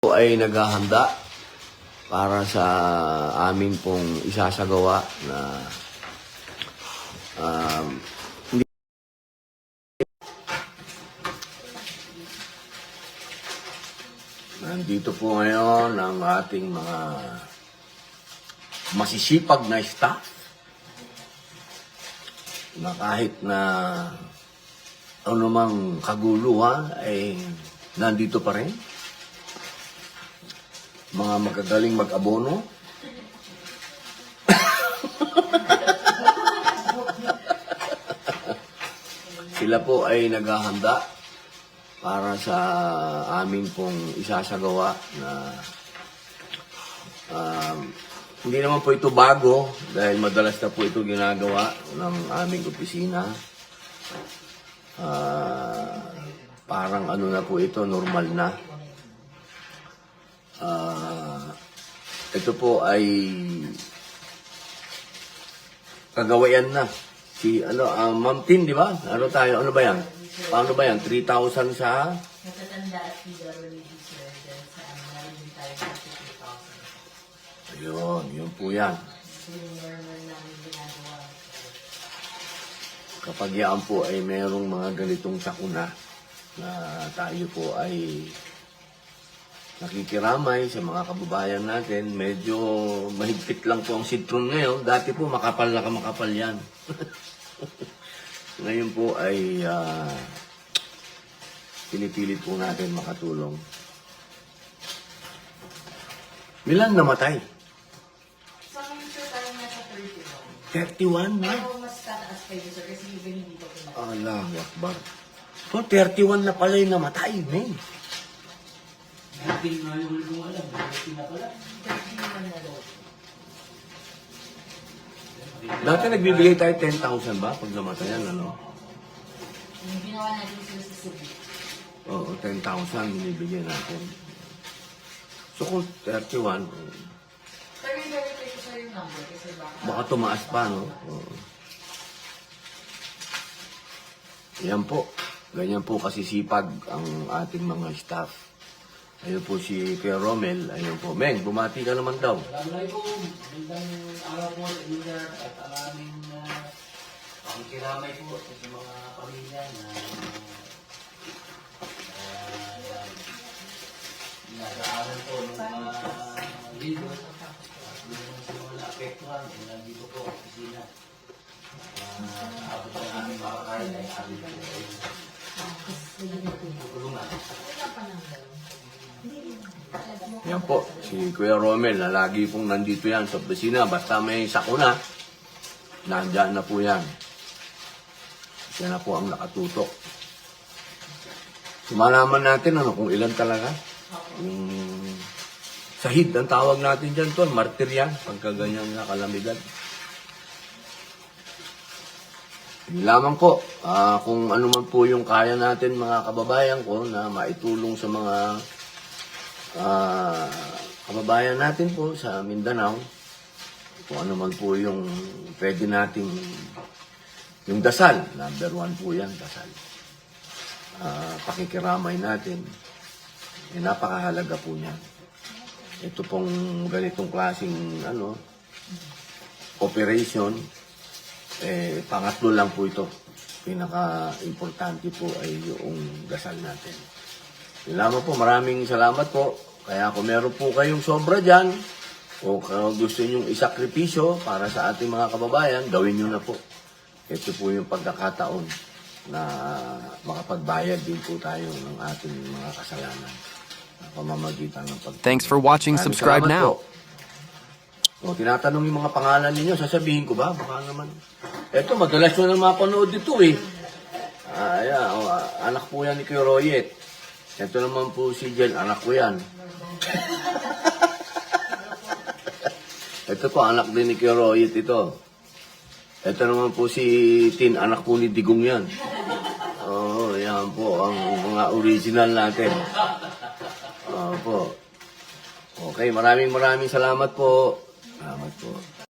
Ay naghahanda para sa amin pong isasagawa na hindi nandito po ngayon ang ating mga masisipag na staff na kahit na anumang kaguluhan ay nandito pa rin. Mga magagaling mag-abono. Sila po ay naghahanda para sa amin pong isasagawa na hindi naman po ito bago dahil madalas na po ito ginagawa ng aming opisina. Parang ano na po ito, normal na. Ito po ay kagawayan na. Si Ma'am Tin, di ba? Ano ba yan? Paano ba yan? 3,000 sa Natatanda at PWD, sir. Then sa narin tayo ng 2,000. Ayun, yun po yan. So yung normal namin ginagawa. Kapag yan po ay mayroong mga ganitong sakuna na tayo po ay nakikiramay sa mga kababayan natin, medyo mahigpit lang po ang sitron ngayon. Dati po makapal na makapal yan. Ngayon po ay pinipilit po natin makatulong. Ilan namatay? Sa ngayon, sir, tayo nasa 31 31. na? Pero mas tataas kayo, sir, kasi even hindi ko pinag- Allahu Akbar. So, 31 na pala yung namatay, men. Hindi nga yung kung alam, hindi na pala. 31 na daw. Dati nagbibigay tayo 10,000 ba pag namatayan, ano? Yung ginawa natin sir sa Cebu. Oo, 10,000 binibigyan natin. So kung 31, Pero yung verify ko sir yung number kasi baka tumaas pa, no? Oo. Yan po. Ganyan po kasi sipag ang ating mga staff. Ayun po si Kuya Romel. Ayun po. Meng, bumati ka naman daw. Assalamualaikum. Magandang araw po sa inyo at ang aming pakikiramay po sa mga pamilya na nag-aaral po ng mga libo at sa mga naapektuhan nandito po ang opisina. Abot ang aming mga kaya ay amin po ay tutulungan. Yan po. Si Kuya Romel na lagi pong nandito yan sa opisina. Basta may sakuna, nandyan na po yan. Siya na po ang nakatutok. Sumalaman natin kung ilan talaga. Yung sahid ang tawag natin dyan to. Martir yan. Pagka ganyan na kalamidad. Hindi lamang po. Kung ano man po yung kaya natin mga kababayan ko na maitulong sa mga kababayan natin po sa Mindanao, kung ano man po yung pwede nating yung dasal, number 1 po yan, dasal. Pakikiramay natin, napakahalaga po niyan. Ito pong ganitong klaseng operation, pangatlo lang po ito. Pinaka-importante po ay yung dasal natin. Lamang po, maraming salamat po. Kaya kung meron po kayong sobra dyan, o gusto nyong isakripisyo para sa ating mga kababayan, gawin nyo na po. Ito po yung pagkakataon na makapagbayad din po tayo ng ating mga kasalanan na pamamagitan ng pag. Thanks for watching. Maraming Subscribe salamat now. po. O, tinatanong yung mga pangalan ninyo, sasabihin ko ba? Baka naman. Ito, madalas nyo na mapanood dito eh. Anak po yan ni Kuya Royet. Ito naman po si Jen, anak ko yan. Ito po, anak din ni Kuya Royet ito. Ito naman po si Tin, anak po ni Digong yan. Oo, yan po, ang mga original natin. Po. Okay, maraming salamat po. Salamat po.